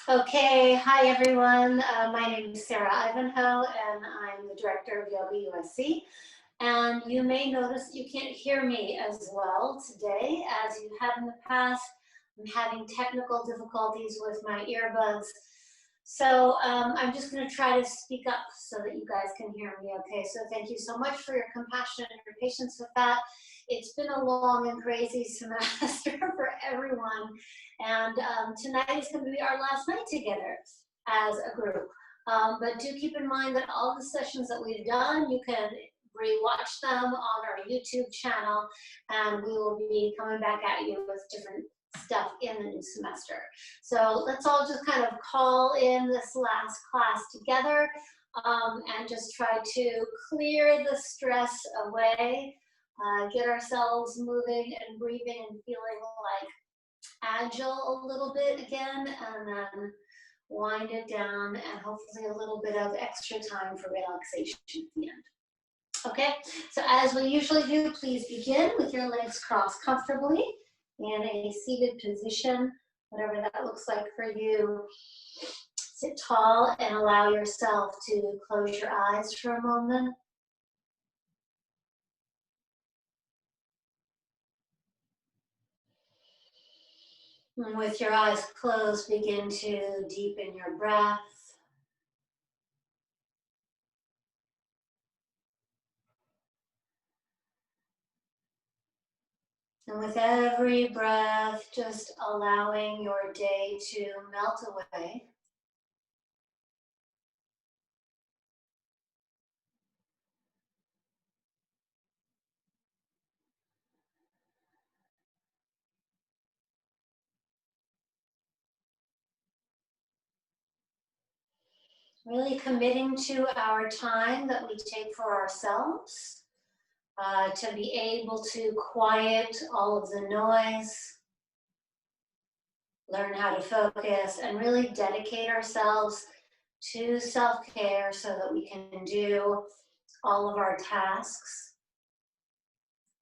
Okay, hi everyone. My name is Sara Ivanhoe and I'm the Director of YogaUSC. And you may notice you can't hear me as well today as you have in the past. I'm having technical difficulties with my earbuds. So I'm just going to try to speak up so that you guys can hear me okay. So thank you so much for your compassion and your patience with that. It's been a long and crazy semester for everyone. And tonight is going to be our last night together as a group. But do keep in mind that all the sessions that we've done, you can re-watch them on our YouTube channel, and we will be coming back at you with different stuff in the new semester. So let's all just kind of call in this last class together and just try to clear the stress away, get ourselves moving and breathing and feeling like agile a little bit again, and then wind it down and hopefully a little bit of extra time for relaxation at the end. Okay, so as we usually do, please begin with your legs crossed comfortably in a seated position, whatever that looks like for you. Sit tall and allow yourself to close your eyes for a moment. And with your eyes closed, begin to deepen your breath. And with every breath, just allowing your day to melt away. Really committing to our time that we take for ourselves, to be able to quiet all of the noise, learn how to focus, and really dedicate ourselves to self-care so that we can do all of our tasks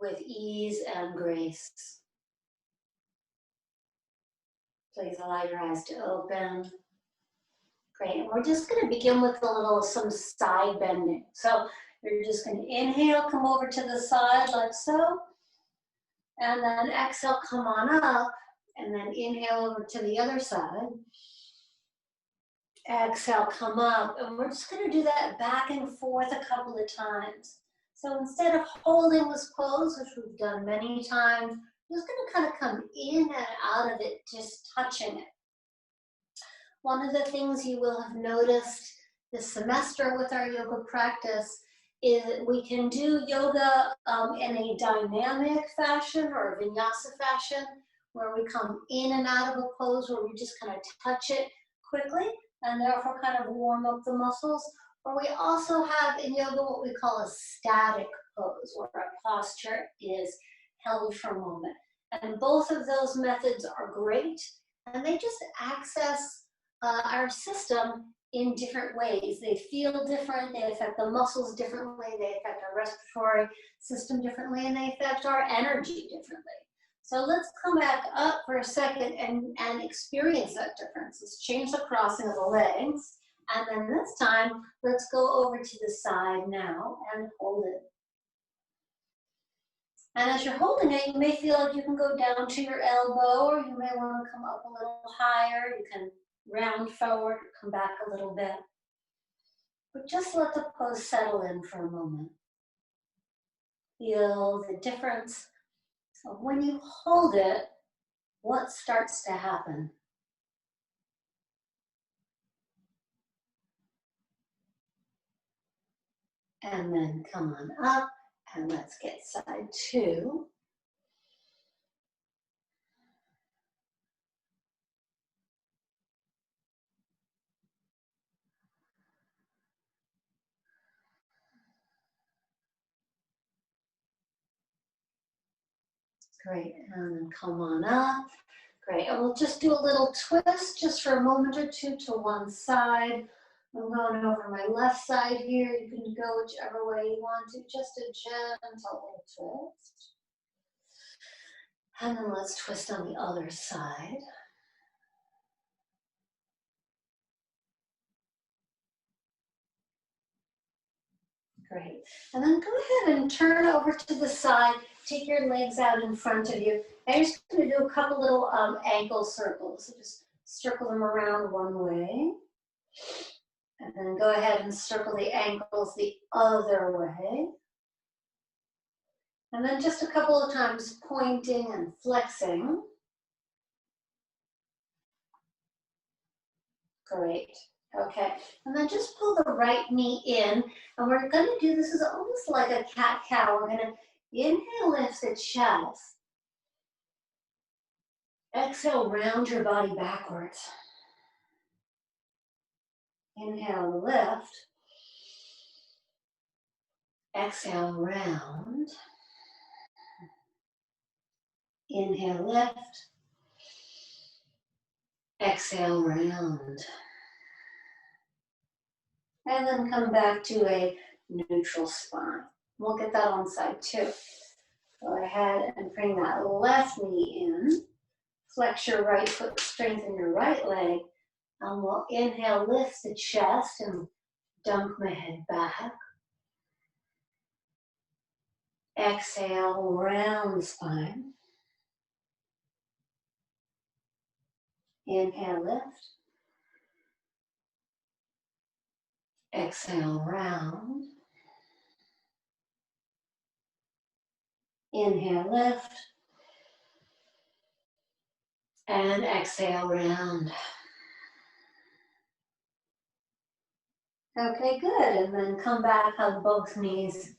with ease and grace. Please allow your eyes to open. Great, and we're just gonna begin with some side bending. So you're just gonna inhale, come over to the side like so, and then exhale, come on up, and then inhale over to the other side. Exhale, come up, and we're just gonna do that back and forth a couple of times. So instead of holding this pose, which we've done many times, we're just gonna kind of come in and out of it, just touching it. One of the things you will have noticed this semester with our yoga practice is that we can do yoga in a dynamic fashion or a vinyasa fashion, where we come in and out of a pose where we just kind of touch it quickly and therefore kind of warm up the muscles. Or we also have in yoga what we call a static pose, where our posture is held for a moment. And both of those methods are great, and they just access our system in different ways. They feel different, they affect the muscles differently, they affect our respiratory system differently, and they affect our energy differently. So let's come back up for a second and experience that difference. Let's change the crossing of the legs. And then this time, let's go over to the side now and hold it. And as you're holding it, you may feel like you can go down to your elbow, or you may want to come up a little higher. You can round forward, come back a little bit. But just let the pose settle in for a moment. Feel the difference of when you hold it, what starts to happen. And then come on up, and let's get side two. Great, and then come on up. Great, and we'll just do a little twist just for a moment or two to one side. I'm going over my left side here. You can go whichever way you want to, just a gentle little twist. And then let's twist on the other side. Great. And then go ahead and turn over to the side. Take your legs out in front of you. And you're just going to do a couple little ankle circles. So just circle them around one way. And then go ahead and circle the ankles the other way. And then just a couple of times pointing and flexing. Great. Okay. And then just pull the right knee in. And we're going to do, this is almost like a cat-cow. We're going to inhale, lift the chest. Exhale, round your body backwards. Inhale, lift. Exhale, round. Inhale, lift. Exhale, round. And then come back to a neutral spine. We'll get that on side too. Go ahead and bring that left knee in. Flex your right foot, strengthen your right leg. And we'll inhale, lift the chest and dunk my head back. Exhale, round the spine. Inhale, lift. Exhale, round. Inhale, lift. And exhale, round. Okay, good. And then come back, hug both knees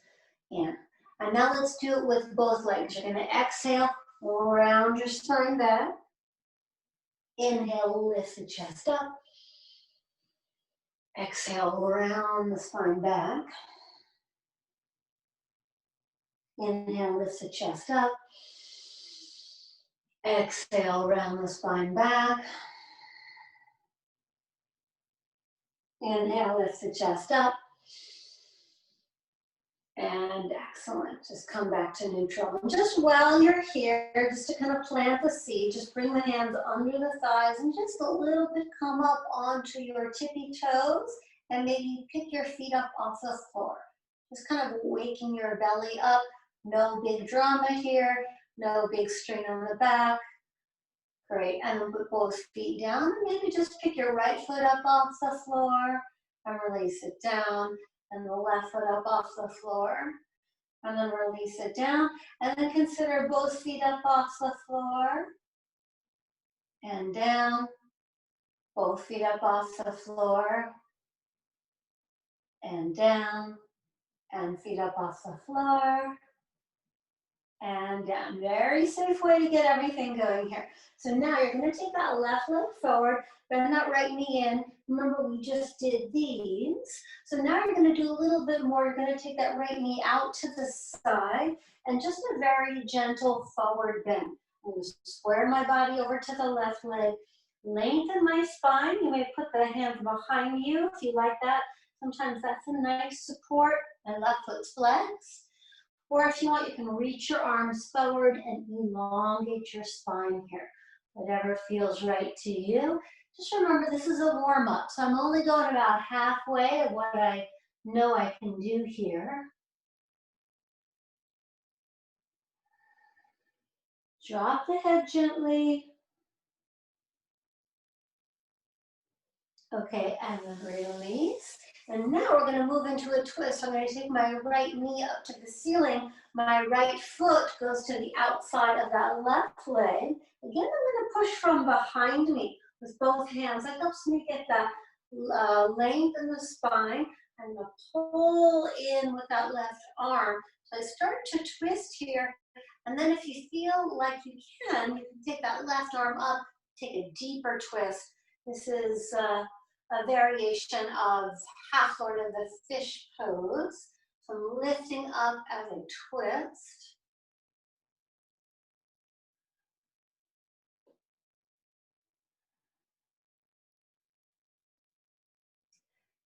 in. And now let's do it with both legs. You're going to exhale, round your spine back. Inhale, lift the chest up. Exhale, round the spine back. Inhale, lift the chest up. Exhale, round the spine back. Inhale, lift the chest up. And excellent. Just come back to neutral. And just while you're here, just to kind of plant the seed, just bring the hands under the thighs and just a little bit come up onto your tippy toes and maybe pick your feet up off the floor. Just kind of waking your belly up. No big drama here. No big strain on the back. Great. And then put both feet down. Maybe just pick your right foot up off the floor and release it down. And the left foot up off the floor. And then release it down. And then consider both feet up off the floor. And down. Both feet up off the floor. And down. And feet up off the floor. And down. Very safe way to get everything going here. So now you're going to take that left leg forward. Bend that right knee in. Remember, we just did these. So now you're going to do a little bit more. You're going to take that right knee out to the side and just a very gentle forward bend. I'm going to square my body over to the left leg. Lengthen my spine. You may put the hands behind you if you like that. Sometimes that's a nice support. My left foot's flexed. Or if you want, you can reach your arms forward and elongate your spine here. Whatever feels right to you. Just remember, this is a warm-up, so I'm only going about halfway of what I know I can do here. Drop the head gently. Okay, and then release. And now we're going to move into a twist. I'm going to take my right knee up to the ceiling. My right foot goes to the outside of that left leg. Again, I'm going to push from behind me with both hands. That helps me get that length in the spine. I'm going to pull in with that left arm. So I start to twist here. And then if you feel like you can take that left arm up, take a deeper twist. This is a variation of half sort of the fish pose. So I'm lifting up as a twist.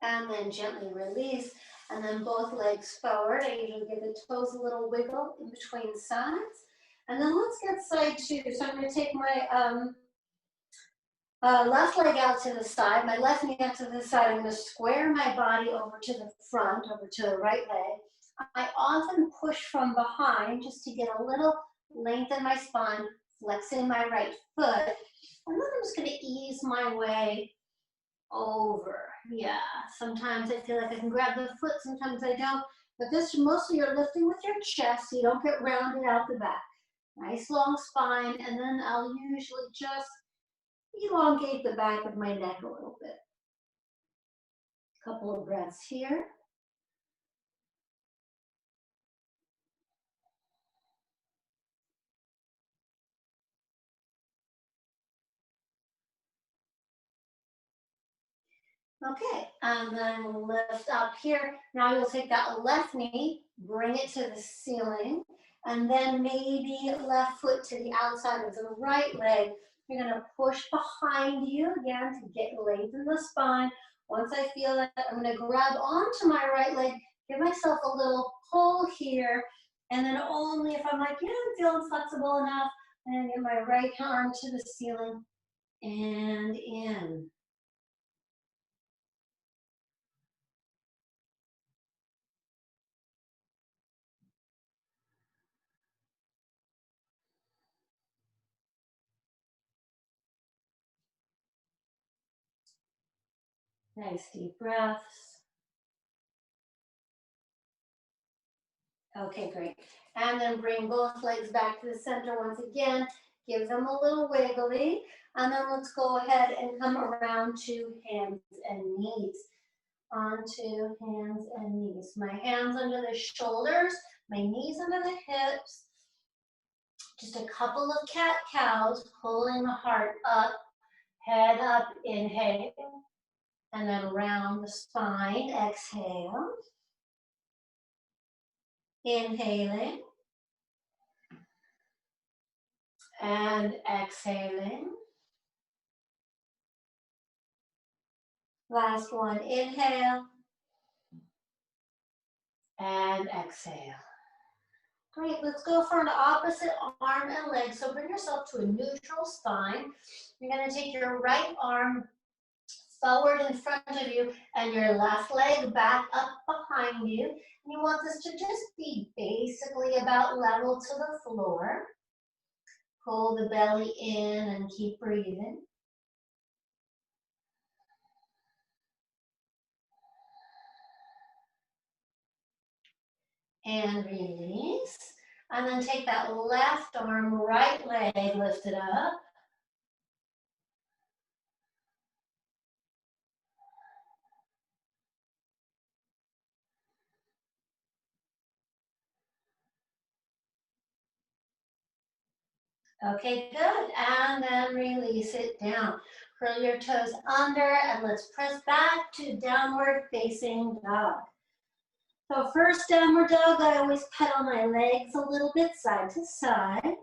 And then gently release. And then both legs forward. I usually give the toes a little wiggle in between sides. And then let's get side two. So I'm going to take my left leg out to the side, my left knee out to the side. I'm going to square my body over to the front, over to the right leg. I often push from behind just to get a little length in my spine, flexing my right foot. And then I'm just going to ease my way over. Yeah, sometimes I feel like I can grab the foot, sometimes I don't. But this, mostly you're lifting with your chest so you don't get rounded out the back. Nice long spine, and then I'll usually just elongate the back of my neck a little bit. A couple of breaths here. Okay, and then lift up here. Now you'll take that left knee, bring it to the ceiling, and then maybe left foot to the outside of the right leg. You're gonna push behind you again to get length in the spine. Once I feel that, I'm gonna grab onto my right leg, give myself a little pull here, and then only if I'm like, yeah, I'm feeling flexible enough, and get my right arm to the ceiling and in. Nice deep breaths. Okay, great. And then bring both legs back to the center once again. Give them a little wiggly. And then let's go ahead and come around to hands and knees. Onto hands and knees. My hands under the shoulders, my knees under the hips. Just a couple of cat-cows, pulling the heart up, head up, inhale. And then round the spine, exhale. Inhaling. And exhaling. Last one, inhale. And exhale. Great, let's go for an opposite arm and leg. So bring yourself to a neutral spine. You're gonna take your right arm forward in front of you and your left leg back up behind you. And you want this to just be basically about level to the floor. Pull the belly in and keep breathing. And release. And then take that left arm, right leg, lift it up. Okay, good. And then release it down. Curl your toes under and let's press back to downward facing dog. So first downward dog, I always pedal my legs a little bit side to side.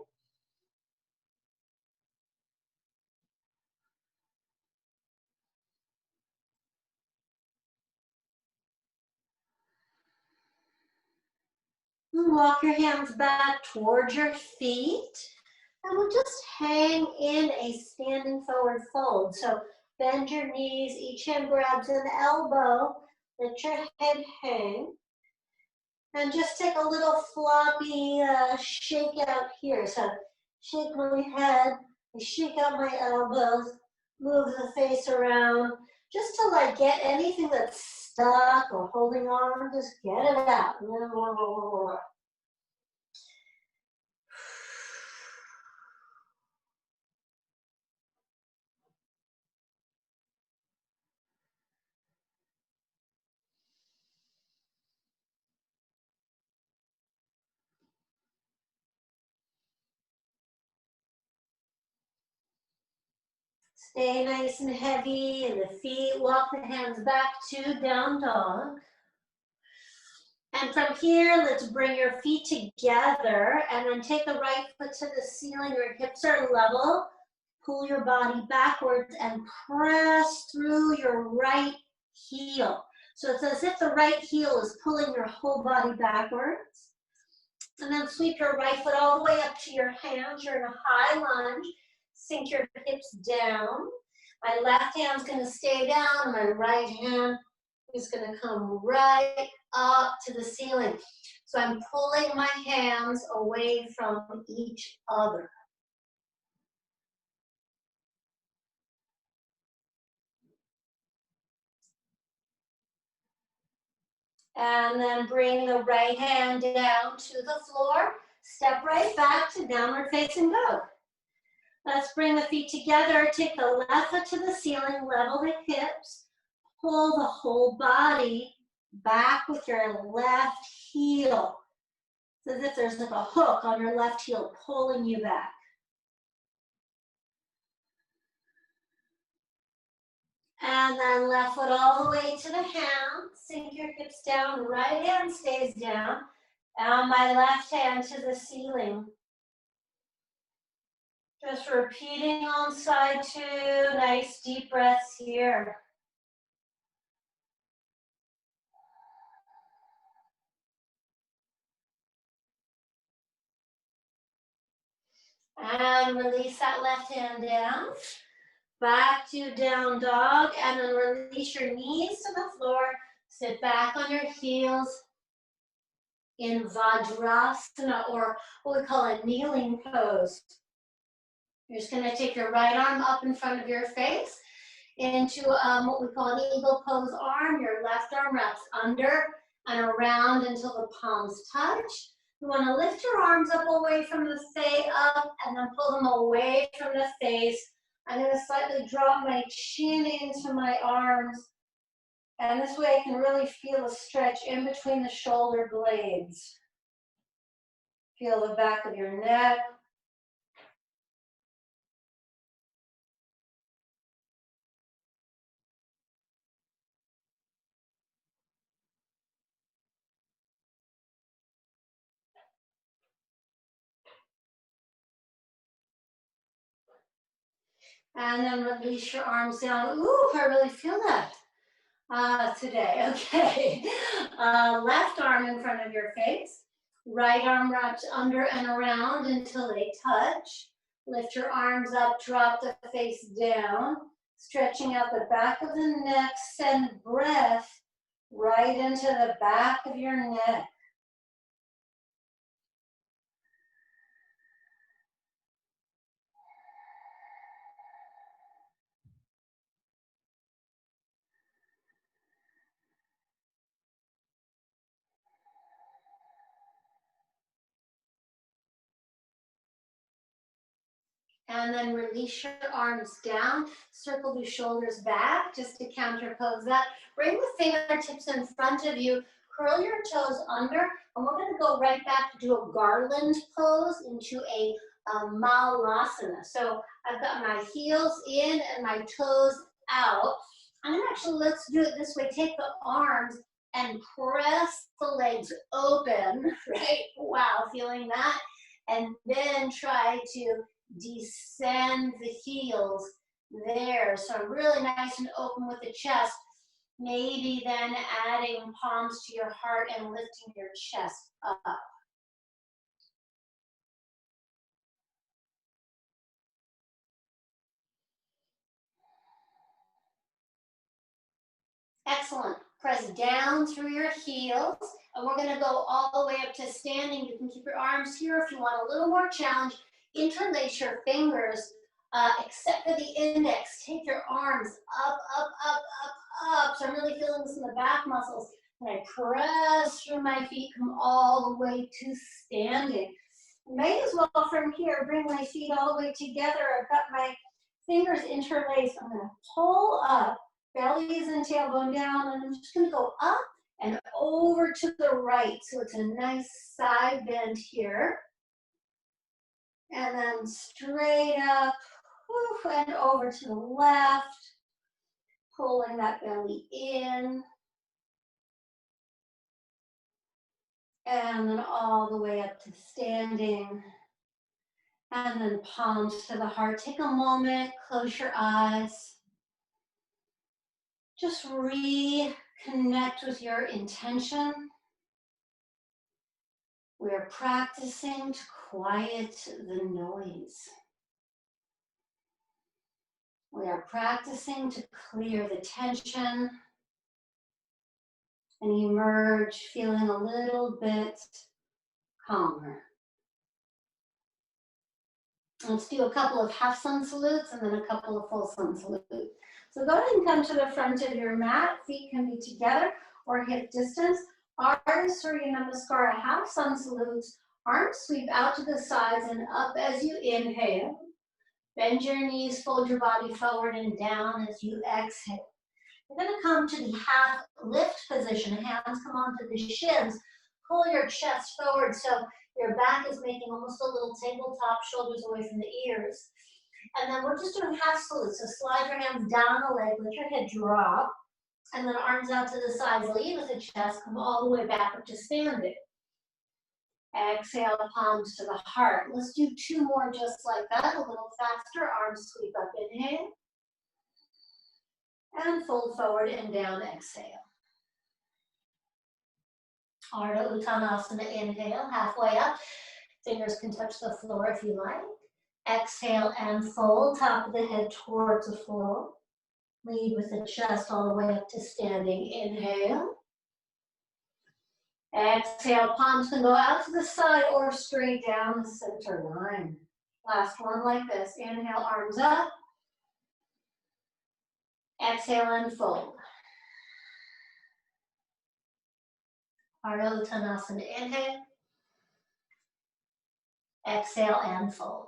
And walk your hands back towards your feet. And we'll just hang in a standing forward fold. So bend your knees, each hand grabs an elbow, let your head hang. And just take a little floppy shake out here. So shake my head, I shake out my elbows, move the face around, just to like get anything that's stuck or holding on, just get it out. Stay nice and heavy in the feet. Walk the hands back to down dog. And from here, let's bring your feet together and then take the right foot to the ceiling. Your hips are level. Pull your body backwards and press through your right heel. So it's as if the right heel is pulling your whole body backwards. And then sweep your right foot all the way up to your hands. You're in a high lunge. Sink your hips down. My left hand's gonna stay down, my right hand is gonna come right up to the ceiling. So I'm pulling my hands away from each other. And then bring the right hand down to the floor. Step right back to downward facing dog. Let's bring the feet together. Take the left foot to the ceiling, level the hips. Pull the whole body back with your left heel. It's as if there's like a hook on your left heel pulling you back. And then left foot all the way to the hand. Sink your hips down. Right hand stays down. And my left hand to the ceiling. Just repeating on side two. Nice deep breaths here. And release that left hand down. Back to down dog. And then release your knees to the floor. Sit back on your heels in Vajrasana, or what we call a kneeling pose. You're just going to take your right arm up in front of your face into what we call an eagle pose arm. Your left arm wraps under and around until the palms touch. You want to lift your arms up away from the face, up, and then pull them away from the face. I'm going to slightly drop my chin into my arms. And this way I can really feel a stretch in between the shoulder blades. Feel the back of your neck. And then release your arms down. Ooh, I really feel that today. Okay. Left arm in front of your face. Right arm wraps under and around until they touch. Lift your arms up, drop the face down. Stretching out the back of the neck. Send breath right into the back of your neck. And then release your arms down, circle the shoulders back just to counter pose that. Bring the fingertips in front of you, curl your toes under, and we're gonna go right back to do a garland pose into a malasana. So I've got my heels in and my toes out. And actually, let's do it this way. Take the arms and press the legs open, right? Wow, feeling that? And then try to descend the heels there. So really nice and open with the chest. Maybe then adding palms to your heart and lifting your chest up. Excellent. Press down through your heels. And we're going to go all the way up to standing. You can keep your arms here if you want a little more challenge. Interlace your fingers, except for the index. Take your arms up, up, up, up, up. So I'm really feeling this in the back muscles. And I press through my feet, come all the way to standing. May as well from here, bring my feet all the way together. I've got my fingers interlaced. I'm going to pull up, bellies and tailbone down, and I'm just going to go up and over to the right. So it's a nice side bend here. And then straight up, and over to the left, pulling that belly in. And then all the way up to standing. And then palms to the heart. Take a moment, close your eyes. Just reconnect with your intention. We're practicing to quiet the noise. We are practicing to clear the tension and emerge feeling a little bit calmer. Let's do a couple of half sun salutes and then a couple of full sun salutes. So go ahead and come to the front of your mat. Feet can be together or hip distance. Ardha Surya Namaskara, half sun salutes. Arms sweep out to the sides and up as you inhale. Bend your knees, fold your body forward and down as you exhale. You're going to come to the half lift position. Hands come onto the shins. Pull your chest forward so your back is making almost a little tabletop, shoulders away from the ears. And then we're just doing half salutes. So slide your hands down the leg, let your head drop, and then arms out to the sides, lead with the chest, come all the way back up to standing. Exhale, palms to the heart. Let's do 2 more just like that, a little faster. Arms sweep up, inhale. And fold forward and down, exhale. Ardha Uttanasana, inhale, halfway up. Fingers can touch the floor if you like. Exhale and fold, top of the head towards the floor. Lead with the chest all the way up to standing. Inhale. Exhale, palms can go out to the side or straight down the center line. Last one like this. Inhale, arms up. Exhale and fold. Ardha Uttanasana, inhale. Exhale and fold.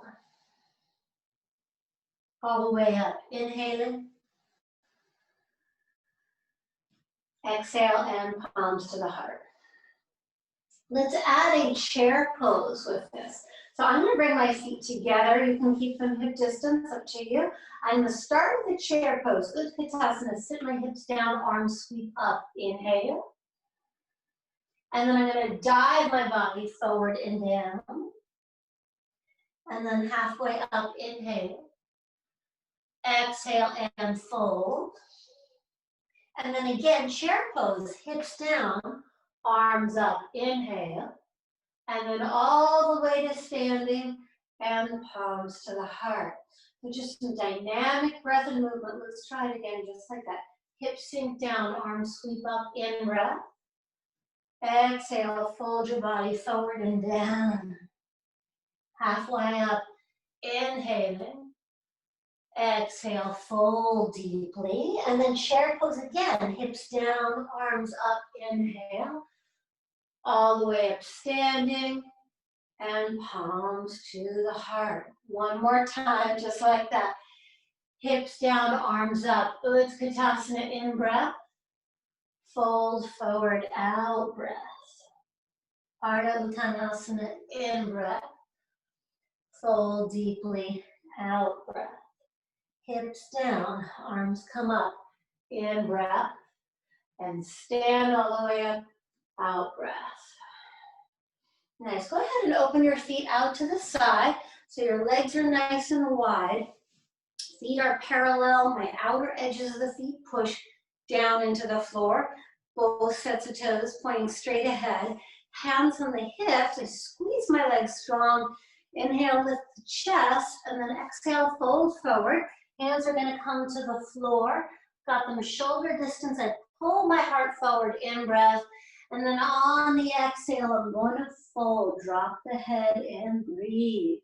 All the way up. Inhaling. Exhale and palms to the heart. Let's add a chair pose with this. So I'm going to bring my feet together. You can keep them hip distance, up to you. I'm going to start with the chair pose. Utkatasana, sit my hips down, arms sweep up. Inhale. And then I'm going to dive my body forward and down. And then halfway up, inhale. Exhale and fold. And then again, chair pose, hips down, arms up, inhale. And then all the way to standing and palms to the heart. So just some dynamic breath and movement. Let's try it again, just like that. Hips sink down, arms sweep up, in breath. Exhale, fold your body forward and down. Halfway up, inhaling. Exhale, fold deeply. And then chair pose again, hips down, arms up, inhale. All the way up, standing. And palms to the heart. One more time, just like that. Hips down, arms up. Utkatasana, in breath. Fold forward, out breath. Ardha Uttanasana, in breath. Fold deeply, out breath. Hips down, arms come up, in breath. And stand all the way up, out breath. Nice. Go ahead and open your feet out to the side so your legs are nice and wide. Feet are parallel. My outer edges of the feet push down into the floor. Both sets of toes pointing straight ahead. Hands on the hips. I squeeze my legs strong. Inhale, lift the chest, and then exhale, fold forward. Hands are going to come to the floor. Got them shoulder distance. I pull my heart forward, in breath. And then on the exhale, I'm going to fold. Drop the head and breathe.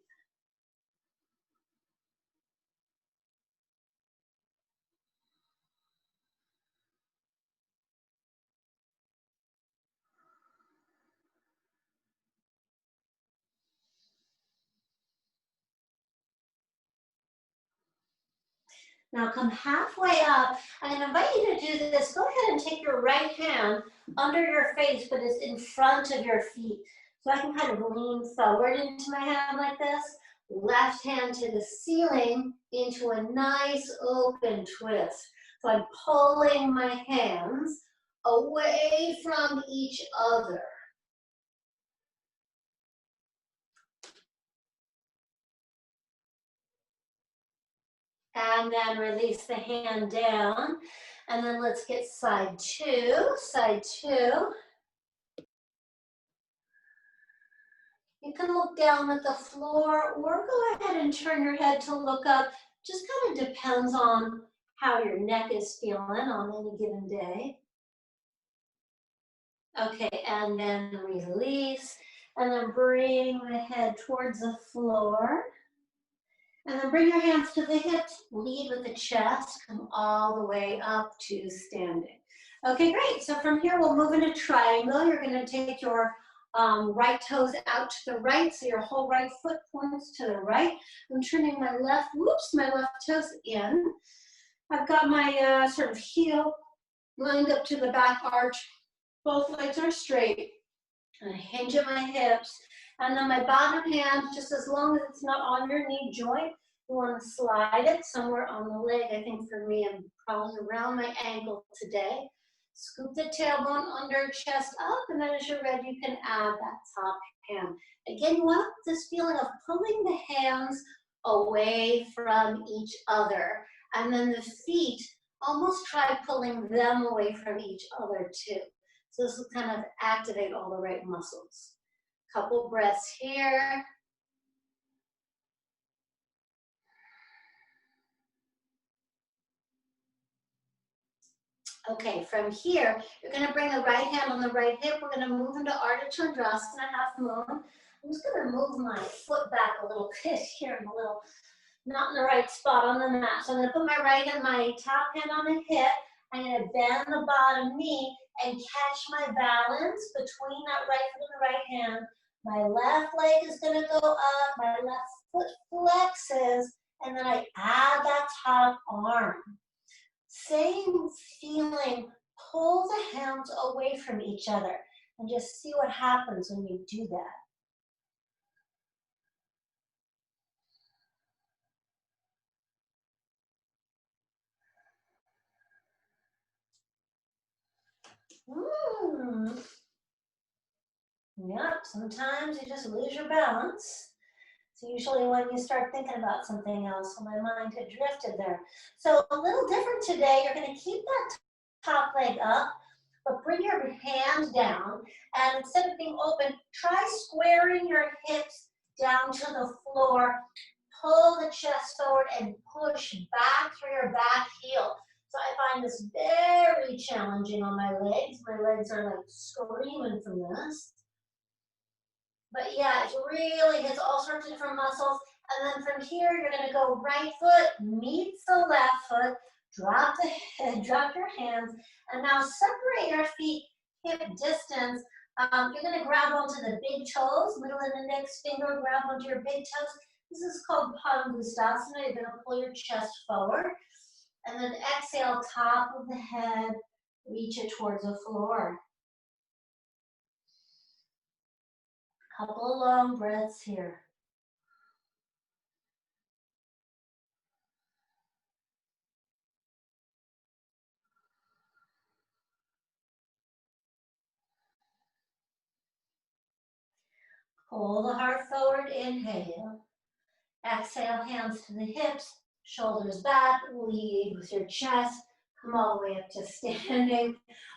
Now come halfway up. I'm going to invite you to do this. Go ahead and take your right hand under your face, but it's in front of your feet. So I can kind of lean forward into my hand like this. Left hand to the ceiling into a nice open twist. So I'm pulling my hands away from each other. And then release the hand down. And then let's get side two, side two. You can look down at the floor or go ahead and turn your head to look up Just kind of depends on how your neck is feeling on any given day. Okay, and then release, and then bring the head towards the floor. And then bring your hands to the hips, lead with the chest, come all the way up to standing. Okay, great. So from here, we'll move into triangle. You're gonna take your right toes out to the right, so your whole right foot points to the right. I'm turning my left toes in. I've got my sort of heel lined up to the back arch. Both legs are straight. And I hinge at my hips. And then my bottom hand, just as long as it's not on your knee joint, you want to slide it somewhere on the leg. I think for me, I'm probably around my ankle today. Scoop the tailbone under, chest up, and then as you're ready, you can add that top hand. Again, you want this feeling of pulling the hands away from each other. And then the feet, almost try pulling them away from each other too. So this will kind of activate all the right muscles. Couple breaths here. Okay, from here, you're gonna bring the right hand on the right hip. We're gonna move into Ardha Chandrasana, half moon. I'm just gonna move my foot back a little bit here. I'm a little not in the right spot on the mat. So I'm gonna put my right and my top hand on the hip. I'm gonna bend the bottom knee and catch my balance between that right foot and the right hand. My left leg is gonna go up, my left foot flexes, and then I add that top arm. Same feeling, pull the hands away from each other and just see what happens when you do that. Yep, sometimes you just lose your balance. It's usually when you start thinking about something else, when my mind had drifted there. So a little different today, you're gonna keep that top leg up, but bring your hand down, and instead of being open, try squaring your hips down to the floor, pull the chest forward and push back through your back heel. So I find this very challenging on my legs. My legs are like screaming from this. But yeah, it really hits all sorts of different muscles. And then from here, you're gonna go right foot meets the left foot, drop the head, drop your hands, and now separate your feet hip distance. You're gonna grab onto the big toes, middle of the index finger, grab onto your big toes. This is called Padangusthasana. You're gonna pull your chest forward. And then exhale, top of the head, reach it towards the floor. Couple of long breaths here. Pull the heart forward, inhale. Exhale, hands to the hips, shoulders back, lead with your chest. Come all the way up to standing.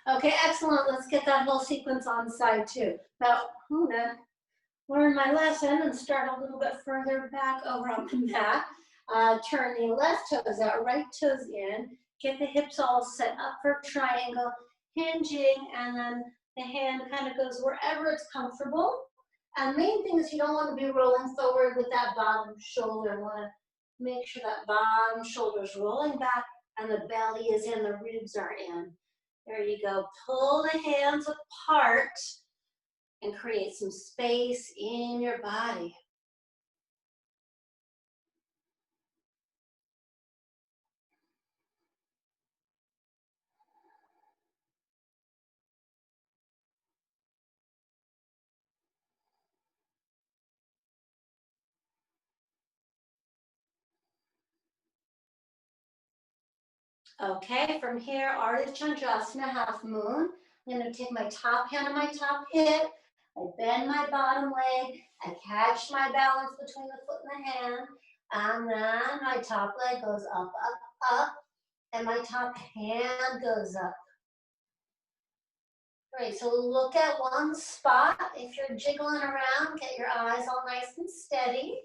Okay, excellent. Let's get that whole sequence on side two. Now, I'm gonna learn my lesson and start a little bit further back over on the mat. Turn the left toes out, right toes in. Get the hips all set up for triangle, hinging, and then the hand kind of goes wherever it's comfortable. And main thing is you don't want to be rolling forward with that bottom shoulder. You want to make sure that bottom shoulder is rolling back and the belly is in, the ribs are in. There you go. Pull the hands apart and create some space in your body. Okay, from here, Ardha Chandrasana, half moon. I'm going to take my top hand on my top hip. I bend my bottom leg. I catch my balance between the foot and the hand. And then my top leg goes up, up, up. And my top hand goes up. Great, so look at one spot. If you're jiggling around, get your eyes all nice and steady.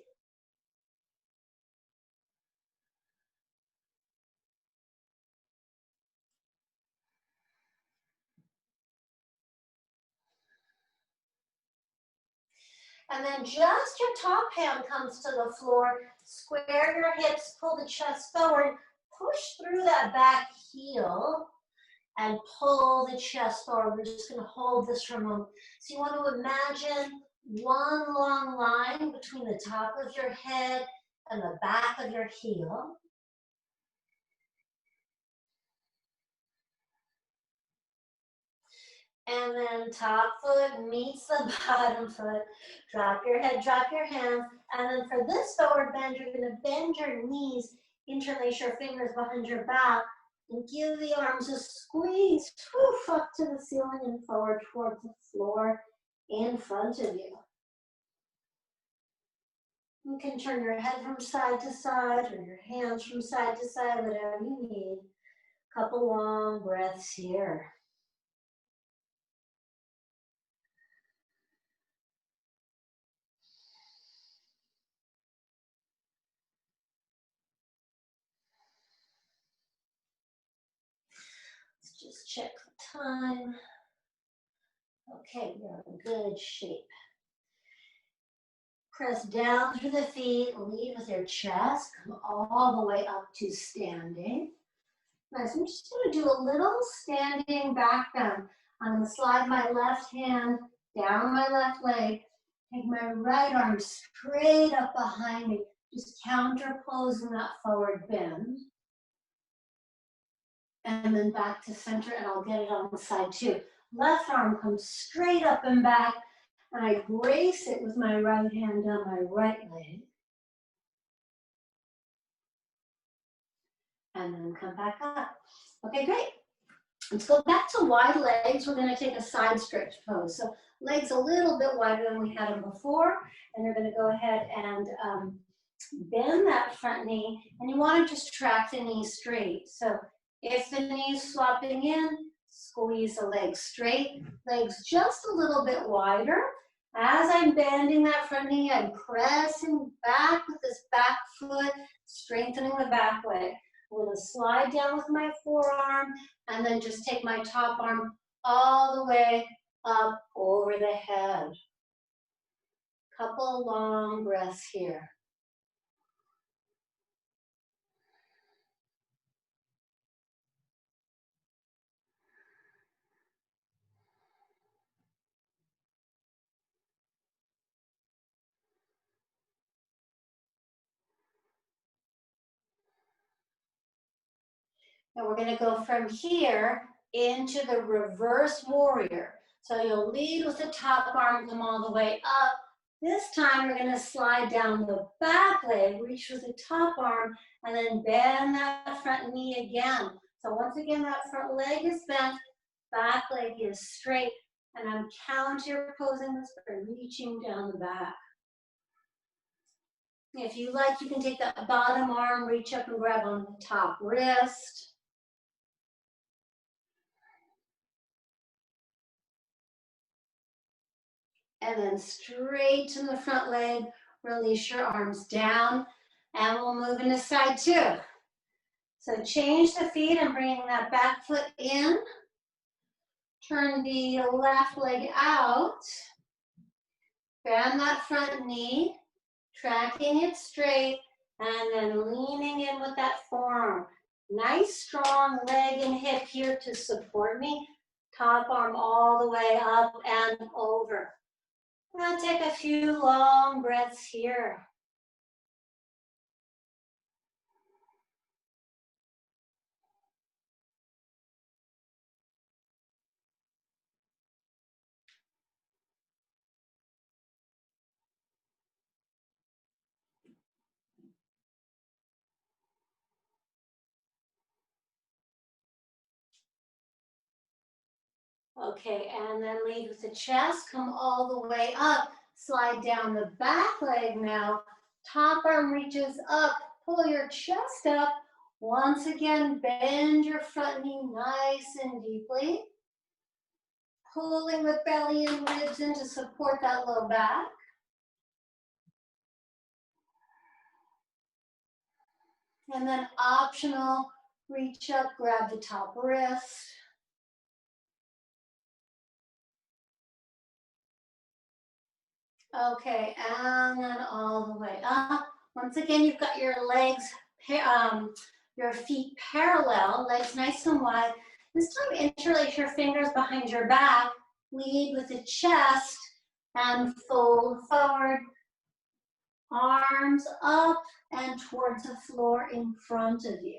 And then just your top hand comes to the floor. Square your hips, pull the chest forward, push through that back heel, and pull the chest forward. We're just gonna hold this for a moment. So you want to imagine one long line between the top of your head and the back of your heel. And then top foot meets the bottom foot. Drop your head, drop your hands. And then for this forward bend, you're gonna bend your knees, interlace your fingers behind your back, and give the arms a squeeze, up to the ceiling and forward towards the floor in front of you. You can turn your head from side to side or your hands from side to side, whatever you need. Couple long breaths here. Let's just check the time. Okay, we're in good shape. Press down through the feet, lead with your chest, come all the way up to standing. Nice, I'm just gonna do a little standing back bend. I'm gonna slide my left hand down my left leg, take my right arm straight up behind me, just counter posing that forward bend. And then back to center, and I'll get it on the side too. Left arm comes straight up and back, and I brace it with my right hand down my right leg. And then come back up. Okay, great. Let's go back to wide legs. We're gonna take a side stretch pose. So legs a little bit wider than we had them before, and you're gonna go ahead and bend that front knee, and you wanna just track the knee straight. So if the knee's flopping in, squeeze the legs straight, legs just a little bit wider. As I'm bending that front knee, I'm pressing back with this back foot, strengthening the back leg. I'm gonna slide down with my forearm and then just take my top arm all the way up over the head. Couple long breaths here. And we're gonna go from here into the reverse warrior. So you'll lead with the top arm, come all the way up. This time we're gonna slide down the back leg, reach with the top arm, and then bend that front knee again. So once again, that front leg is bent, back leg is straight, and I'm counter posing this by reaching down the back. If you like, you can take that bottom arm, reach up and grab on the top wrist. And then straighten the front leg, release your arms down, and we'll move into side two. So change the feet and bringing that back foot in. Turn the left leg out. Bend that front knee, tracking it straight, and then leaning in with that forearm. Nice strong leg and hip here to support me. Top arm all the way up and over. Now take a few long breaths here. Okay, and then lead with the chest, come all the way up, slide down the back leg now, top arm reaches up, pull your chest up, once again bend your front knee nice and deeply, pulling the belly and ribs in to support that low back. And then optional, reach up, grab the top wrist. Okay, and then all the way up. Once again, you've got your legs, your feet parallel, legs nice and wide. This time, interlace your fingers behind your back, lead with the chest, and fold forward, arms up and towards the floor in front of you.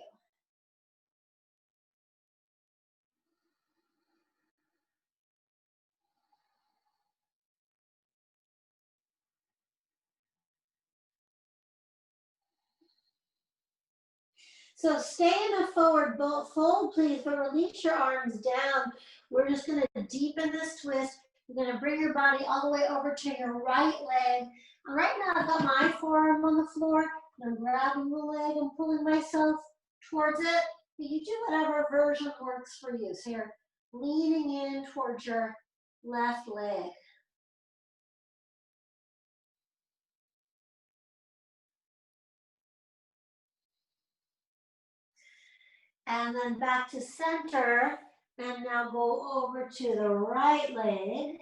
So stay in a forward fold, please, but release your arms down. We're just going to deepen this twist. You're going to bring your body all the way over to your right leg. And right now, I've got my forearm on the floor, and I'm grabbing the leg and pulling myself towards it. You do whatever version works for you. So you're leaning in towards your left leg. And then back to center. And now go over to the right leg.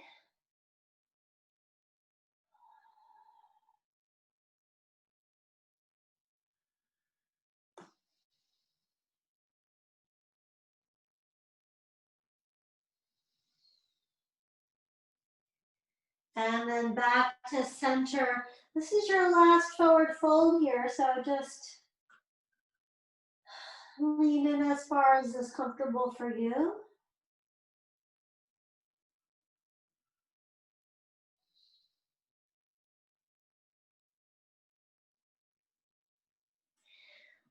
And then back to center. This is your last forward fold here, so just lean in as far as is comfortable for you.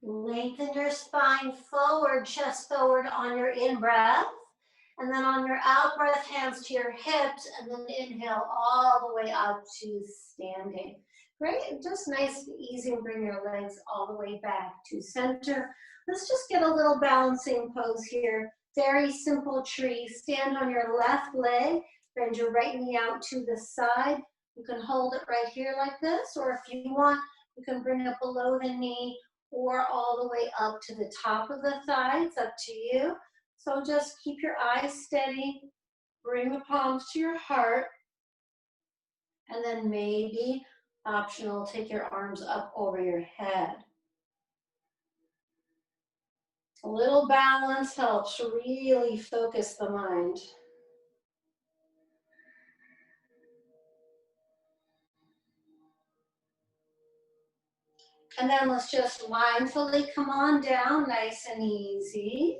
Lengthen your spine forward, chest forward on your in-breath. And then on your out-breath, hands to your hips, and then inhale all the way up to standing. Great, just nice and easy, and bring your legs all the way back to center. Let's just get a little balancing pose here. Very simple tree. Stand on your left leg, bend your right knee out to the side. You can hold it right here like this, or if you want, you can bring it below the knee or all the way up to the top of the thigh. It's up to you. So just keep your eyes steady, bring the palms to your heart, and then maybe, optional, take your arms up over your head. A little balance helps really focus the mind. And then let's just mindfully come on down, nice and easy.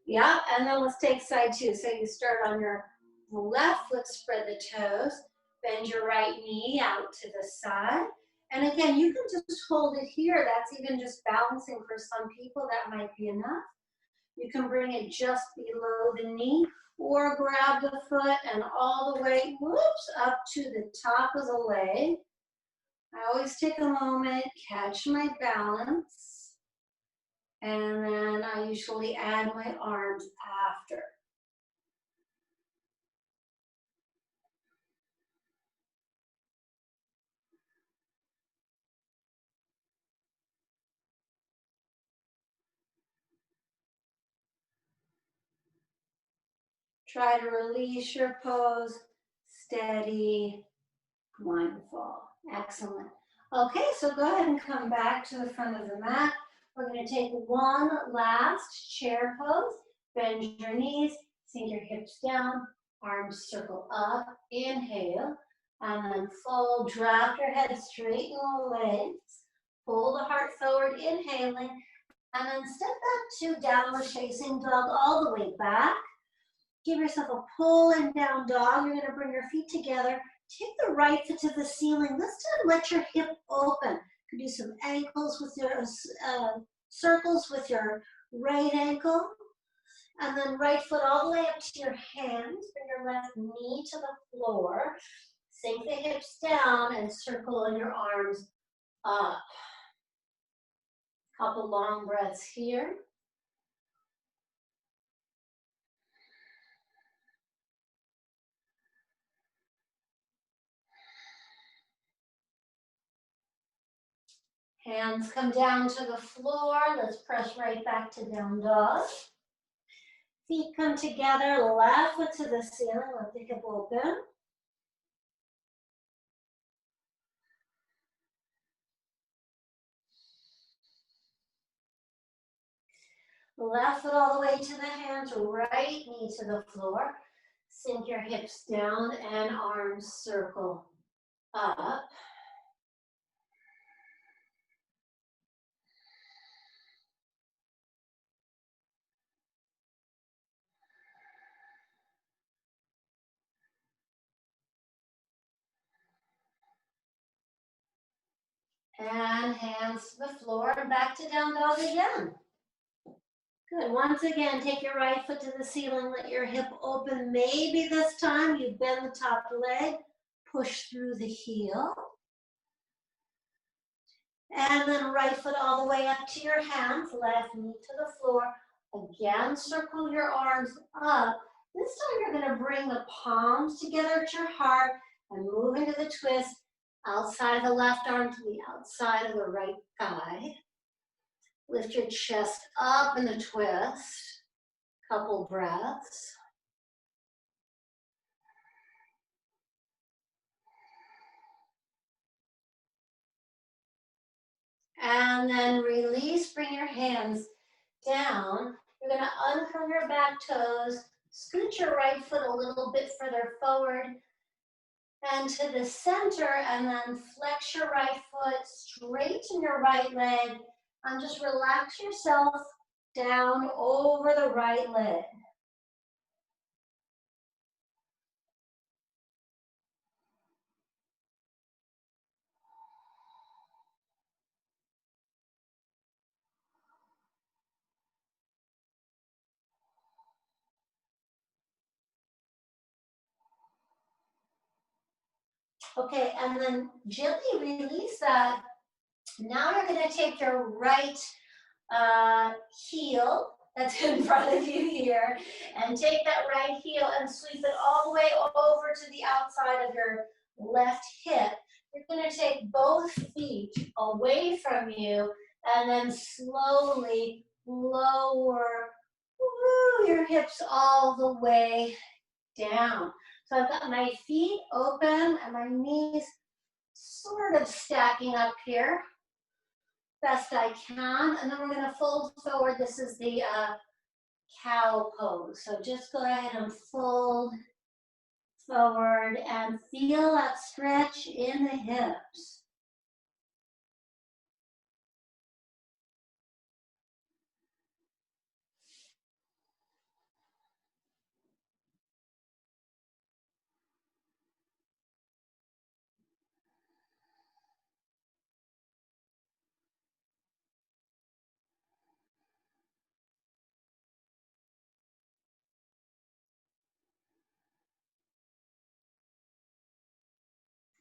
Yeah, and then let's take side two. So you start on your left foot, spread the toes, bend your right knee out to the side. And again, you can just hold it here. That's even just balancing for some people. That might be enough. You can bring it just below the knee or grab the foot and all the way, whoops, up to the top of the leg. I always take a moment, catch my balance. And then I usually add my arms after. Try to release your pose, steady, mindful. Excellent. Okay, so go ahead and come back to the front of the mat. We're going to take one last chair pose. Bend your knees, sink your hips down, arms circle up, inhale, and then fold, drop your head, straighten the legs, pull the heart forward, inhaling, and then step back to downward facing dog all the way back. Give yourself a pull and down dog. You're going to bring your feet together. Take the right foot to the ceiling. This time, let your hip open. You can do some ankles with your circles with your right ankle. And then right foot all the way up to your hands. Bring your left knee to the floor. Sink the hips down and circle in your arms up. Couple long breaths here. Hands come down to the floor. Let's press right back to down dog. Feet come together, left foot to the ceiling. Let the hip open. Left foot all the way to the hands, right knee to the floor. Sink your hips down and arms circle up. And hands to the floor and back to down dog again. Good. Once again, take your right foot to the ceiling. Let your hip open. Maybe this time you bend the top leg. Push through the heel. And then right foot all the way up to your hands. Left knee to the floor. Again, circle your arms up. This time you're going to bring the palms together at your heart and move into the twist. Outside of the left arm to the outside of the right thigh. Lift your chest up in the twist. Couple breaths. And then release, bring your hands down. You're going to uncurl your back toes, scoot your right foot a little bit further forward and to the center, and then flex your right foot, straighten your right leg, and just relax yourself down over the right leg. Okay, and then gently release that. Now you're going to take your right heel that's in front of you here and take that right heel and sweep it all the way over to the outside of your left hip. You're going to take both feet away from you and then slowly lower your hips all the way down. So I've got my feet open and my knees sort of stacking up here best I can, and then we're going to fold forward. This is the cow pose. So just go ahead and fold forward and feel that stretch in the hips.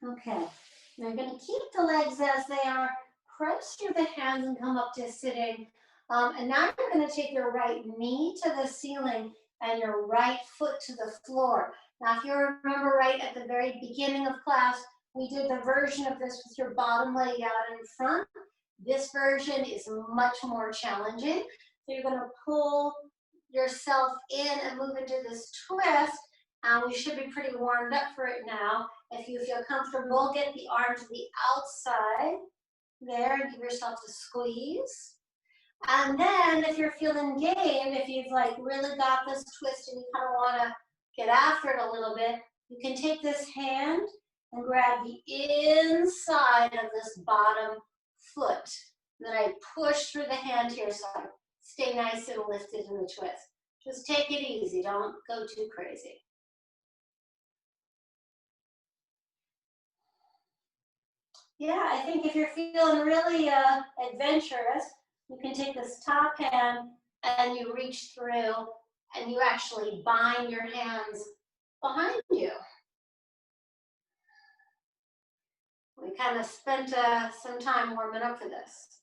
Okay, now you're going to keep the legs as they are, press through the hands and come up to sitting. And now you're going to take your right knee to the ceiling and your right foot to the floor. Now, if you remember right at the very beginning of class, we did the version of this with your bottom leg out in front. This version is much more challenging. So you're going to pull yourself in and move into this twist. And we should be pretty warmed up for it now. If you feel comfortable, get the arm to the outside there and give yourself a squeeze. And then if you're feeling game, if you've like really got this twist and you kind of want to get after it a little bit, you can take this hand and grab the inside of this bottom foot. And then I push through the hand here so I stay nice and lifted in the twist. Just take it easy, don't go too crazy. Yeah, I think if you're feeling really adventurous, you can take this top hand and you reach through and you actually bind your hands behind you. We kind of spent some time warming up for this.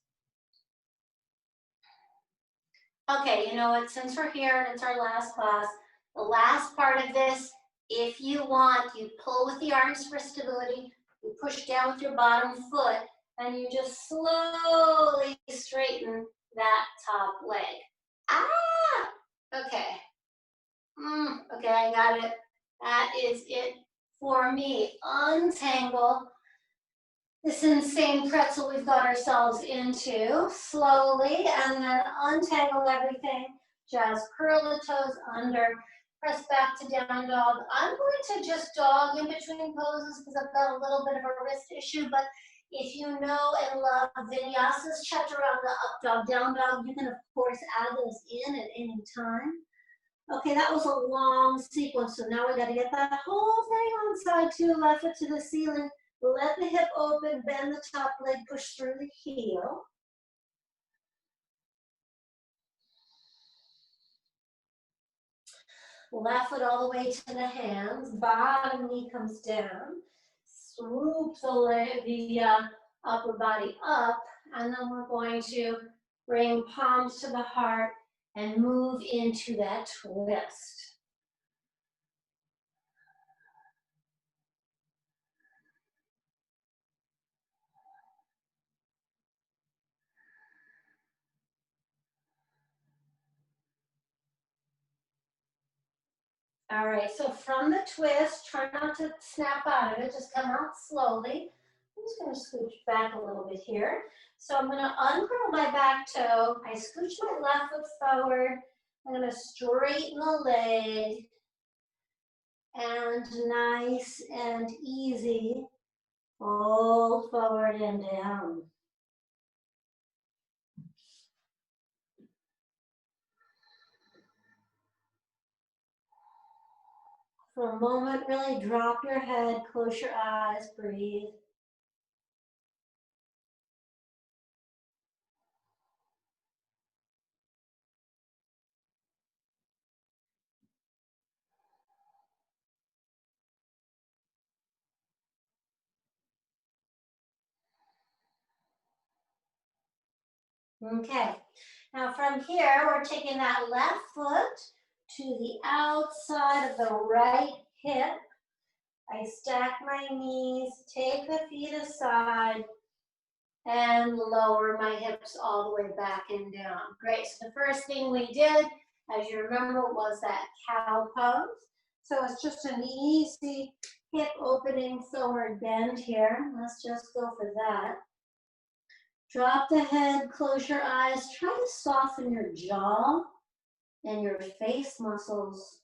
Okay, you know what, since we're here and it's our last class, the last part of this, if you want, you pull with the arms for stability, you push down with your bottom foot, and you just slowly straighten that top leg. Ah! Okay. Okay, I got it. That is it for me. Untangle this insane pretzel we've got ourselves into slowly, and then untangle everything. Just curl the toes under, press back to down dog. I'm going to just dog in between poses because I've got a little bit of a wrist issue, but if you know and love vinyasas, chaturanga, up dog, down dog, you can of course add those in at any time. Okay, that was a long sequence, so now we got to get that whole thing on side two, left foot to the ceiling. Let the hip open, bend the top leg, push through the heel. Left foot all the way to the hands, bottom knee comes down. Swoop the upper body up, and then we're going to bring palms to the heart and move into that twist. All right, so from the twist, try not to snap out of it, just come out slowly. I'm just going to scooch back a little bit here. So I'm going to uncurl my back toe. I scooch my left foot forward. I'm going to straighten the leg. And nice and easy, fold forward and down. For a moment, really drop your head, close your eyes, breathe. Okay, now from here, we're taking that left foot to the outside of the right hip. I stack my knees, take the feet aside, and lower my hips all the way back and down. Great, so the first thing we did, as you remember, was that cow pose. So it's just an easy hip opening forward bend here. Let's just go for that. Drop the head, close your eyes, try to soften your jaw and your face muscles.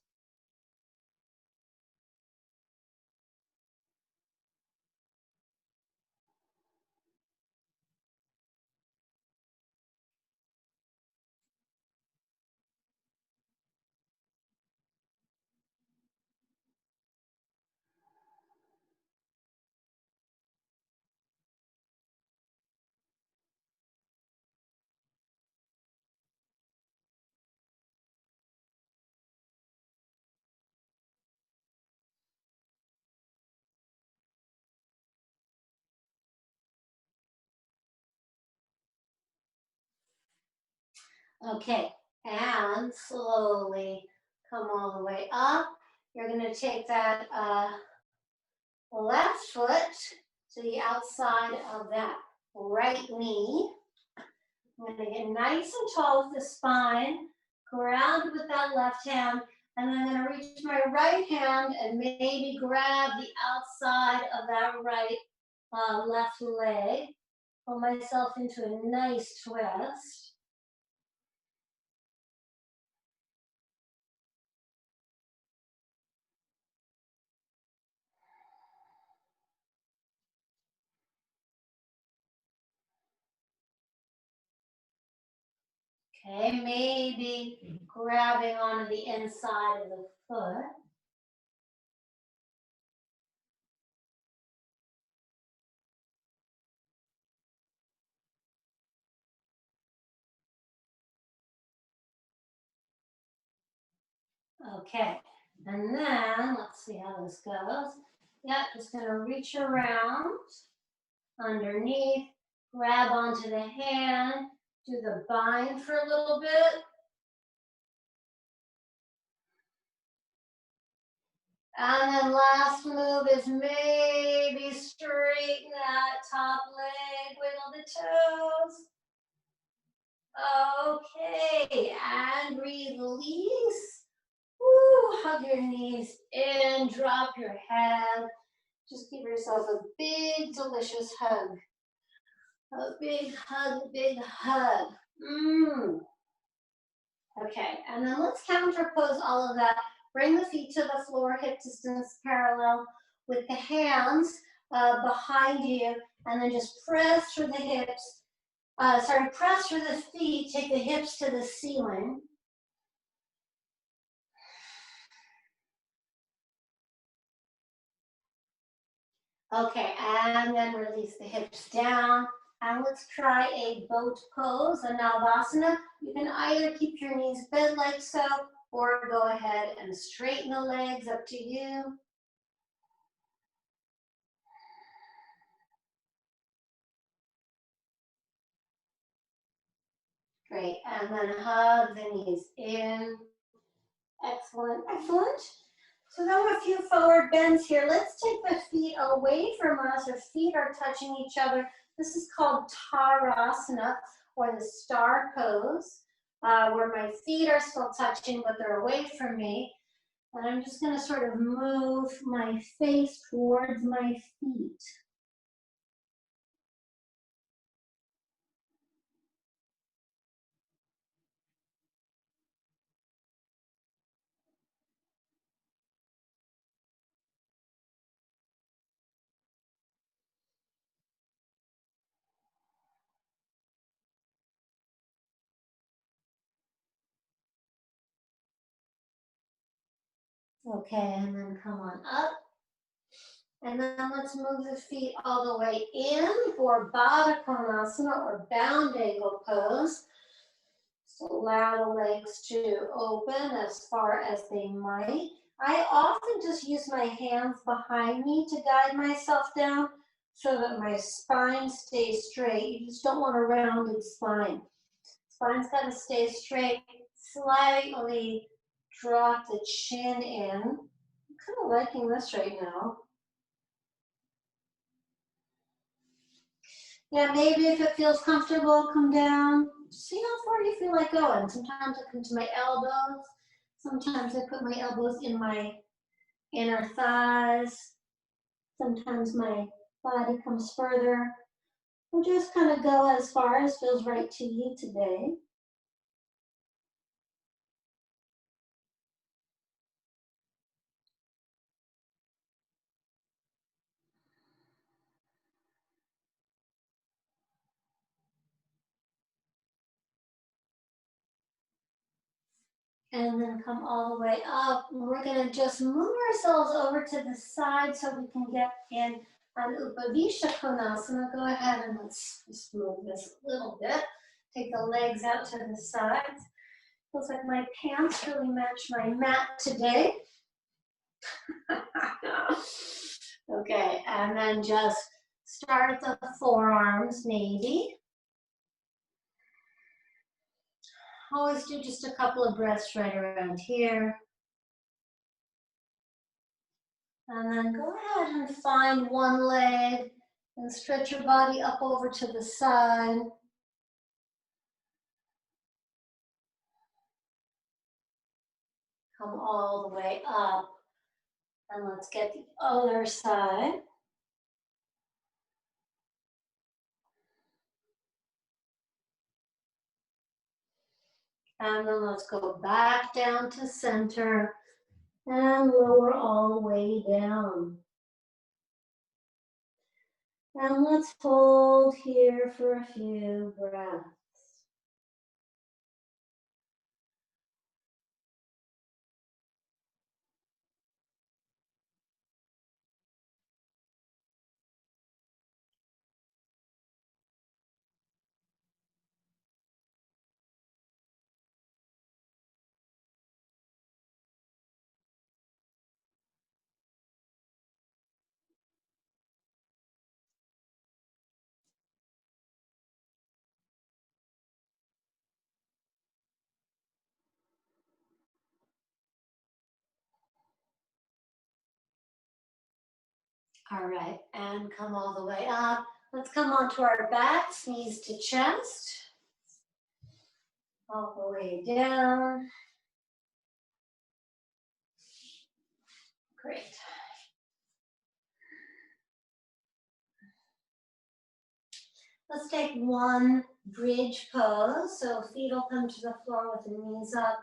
Okay, and slowly come all the way up. You're going to take that left foot to the outside of that right knee. I'm going to get nice and tall with the spine, ground with that left hand, and then I'm going to reach my right hand and maybe grab the outside of that right left leg. Pull myself into a nice twist. Okay, maybe grabbing onto the inside of the foot. Okay, and then let's see how this goes. Yep, just gonna reach around underneath, grab onto the hand, do the bind for a little bit. And then last move is maybe straighten that top leg, wiggle the toes. Okay, and release. Woo, hug your knees in, drop your head. Just give yourself a big, delicious hug. A big hug, big hug. Okay, and then let's counterpose all of that. Bring the feet to the floor, hip distance parallel with the hands behind you, and then just press through the hips. Press through the feet, take the hips to the ceiling. Okay, and then release the hips down. And let's try a boat pose, a Navasana. You can either keep your knees bent like so, or go ahead and straighten the legs, up to you. Great, and then hug the knees in. Excellent, excellent. So now we have a few forward bends here. Let's take the feet away from us. Our feet are touching each other. This is called Tarasana, or the star pose, where my feet are still touching, but they're away from me. And I'm just gonna sort of move my face towards my feet. Okay, and then come on up. And then let's move the feet all the way in for Baddha Konasana, or bound angle pose. So allow the legs to open as far as they might. I often just use my hands behind me to guide myself down so that my spine stays straight. You just don't want a rounded spine. Spine's got to stay straight. Slightly drop the chin in. I'm kind of liking this right now. Yeah, maybe if it feels comfortable, come down. See how far you feel like going. Sometimes I come to my elbows. Sometimes I put my elbows in my inner thighs. Sometimes my body comes further. We'll just kind of go as far as feels right to you today. And then come all the way up. We're going to just move ourselves over to the side so we can get in an Upavishta Konasana. Go ahead and let's just move this a little bit. Take the legs out to the sides. Feels like my pants really match my mat today. Okay, and then just start at the forearms, maybe. Always do just a couple of breaths right around here. And then go ahead and find one leg and stretch your body up over to the side. Come all the way up. And let's get the other side. And then let's go back down to center and lower all the way down. And let's hold here for a few breaths. All right, and come all the way up. Let's come onto our backs, knees to chest. All the way down. Great. Let's take one bridge pose. So feet will come to the floor with the knees up,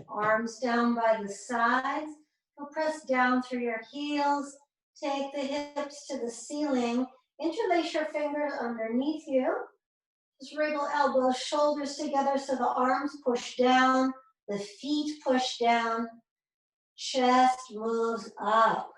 arms down by the sides. You'll press down through your heels. Take the hips to the ceiling. Interlace your fingers underneath you. Just wriggle elbows, shoulders together so the arms push down, the feet push down, chest moves up.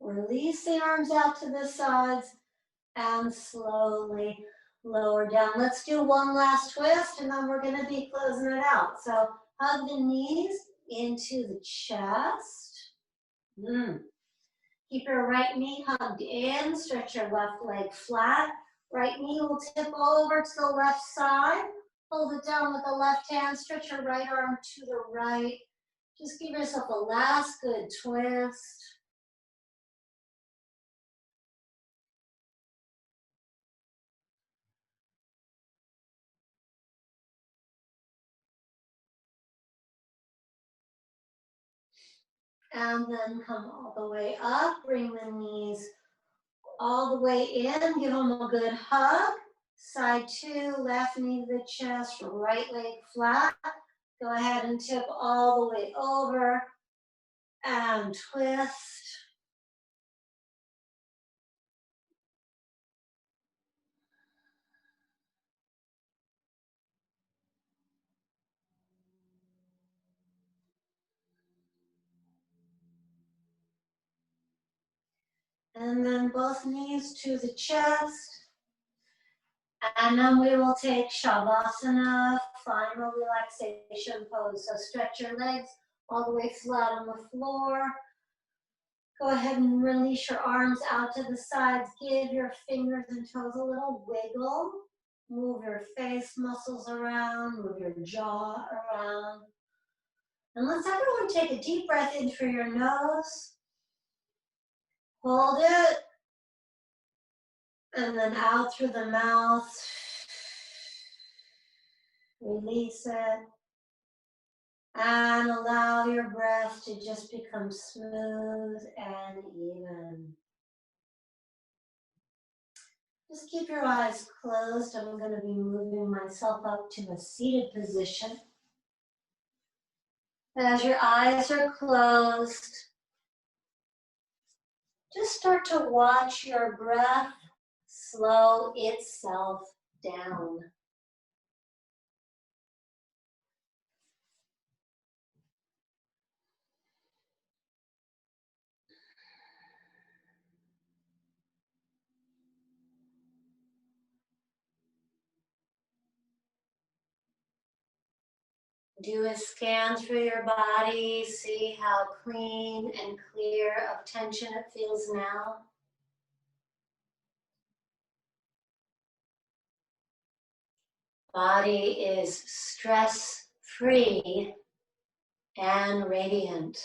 Release the arms out to the sides and slowly lower down. Let's do one last twist and then we're going to be closing it out. So hug the knees into the chest. Keep your right knee hugged in. Stretch your left leg flat. Right knee will tip over to the left side. Hold it down with the left hand. Stretch your right arm to the right. Just give yourself a last good twist. And then come all the way up. Bring the knees all the way in. Give them a good hug. Side two, left knee to the chest, right leg flat. Go ahead and tip all the way over and twist. And then both knees to the chest. And then we will take Shavasana, final relaxation pose. So stretch your legs all the way flat on the floor. Go ahead and release your arms out to the sides. Give your fingers and toes a little wiggle. Move your face muscles around, move your jaw around. And let's everyone take a deep breath in through your nose. Hold it. And then out through the mouth. Release it. And allow your breath to just become smooth and even. Just keep your eyes closed. I'm going to be moving myself up to a seated position. As your eyes are closed, just start to watch your breath slow itself down. Do a scan through your body, see how clean and clear of tension it feels now. Body is stress-free and radiant.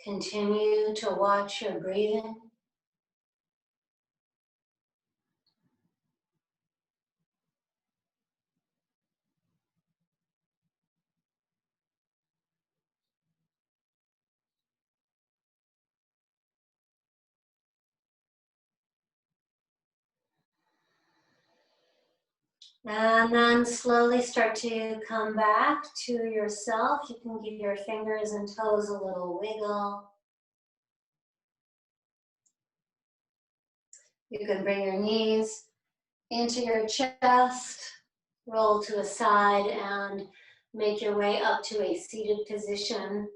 Continue to watch your breathing. And then slowly start to come back to yourself. You can give your fingers and toes a little wiggle. You can bring your knees into your chest, roll to a side, and make your way up to a seated position.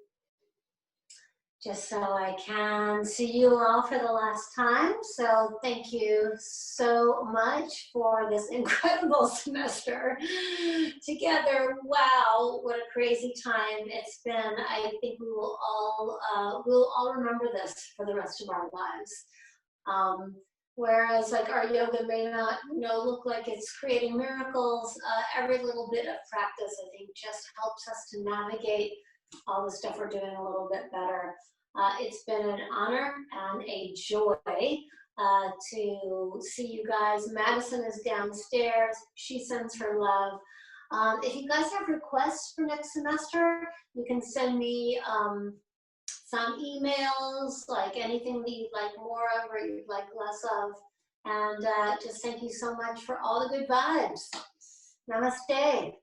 Just so I can see you all for the last time. So thank you so much for this incredible semester together. Wow, what a crazy time it's been. I think we'll all remember this for the rest of our lives. Whereas like our yoga may not look like it's creating miracles, every little bit of practice I think just helps us to navigate all the stuff we're doing a little bit better. It's been an honor and a joy to see you guys. Madison is downstairs. She sends her love. If you guys have requests for next semester, you can send me some emails, like anything that you'd like more of or you'd like less of. And just thank you so much for all the good vibes. Namaste.